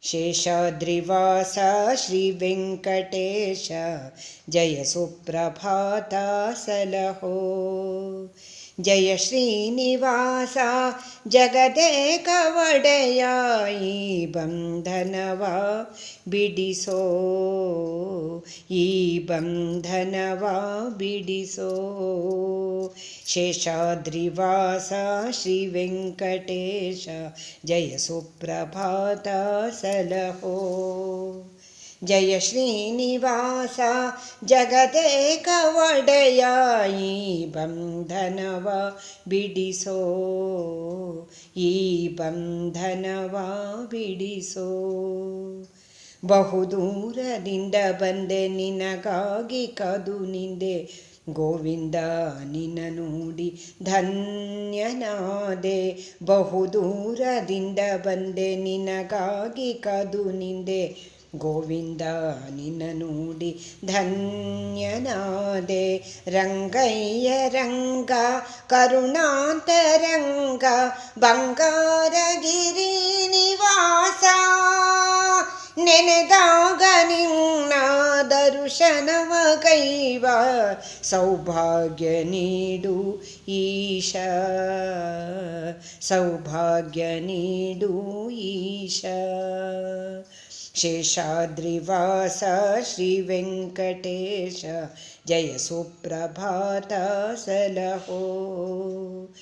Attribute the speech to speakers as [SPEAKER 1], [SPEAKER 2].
[SPEAKER 1] शेषाद्रिवास श्रीवेङ्कटेश जय सुप्रभात सलहो। जय श्रीनिवास जगदेक ಒಡೆಯ ಈ ಬಂಧನವ ಬಿಡಿಸೋ, ಈ ಬಂಧನವ ಬಿಡಿಸೋ. ಶೇಷಾದ್ರಿವಾಸ ಶ್ರೀ ವೆಂಕಟೇಶ ಜಯ ಸುಪ್ರಭಾತ ಸಲಹೋ. ಜಯ ಶ್ರೀನಿವಾಸ ಜಗದೇಕ ಒಡೆಯ ಈ ಬಂಧನವ ಬಿಡಿಸೋ, ಈ ಬಂಧನವ ಬಿಡಿಸೋ. ಬಹುದೂರದಿಂದ ಬಂದೆ ನಿನಗಾಗಿ ಕಾದು ನಿಂದೆ ಗೋವಿಂದ ನಿನ್ನ ನೋಡಿ ಧನ್ಯನಾದೆ. ಬಹುದೂರದಿಂದ ಬಂದೆ ನಿನಗಾಗಿ ಕಾದು ನಿಂದೆ ಗೋವಿಂದ ನಿನ್ನ ನೋಡಿ ಧನ್ಯನಾದೆ. ರಂಗಯ್ಯ ರಂಗ ಕರುಣಾಂತರಂಗ ಬಂಗಾರಗಿರಿ ನಿವಾಸ, ನೆನೆದಾಗ ನಿನ್ನ ದರ್ಶನವ ಕೈವ ಸೌಭಾಗ್ಯ ನೀಡು ಈಶ, ಸೌಭಾಗ್ಯ ನೀಡು ಈಶ. ಶೇಷಾದ್ರಿವಾಸ ಶ್ರೀ ವೆಂಕಟೇಶ ಜಯ ಸುಪ್ರಭಾತ ಸಲಹೋ.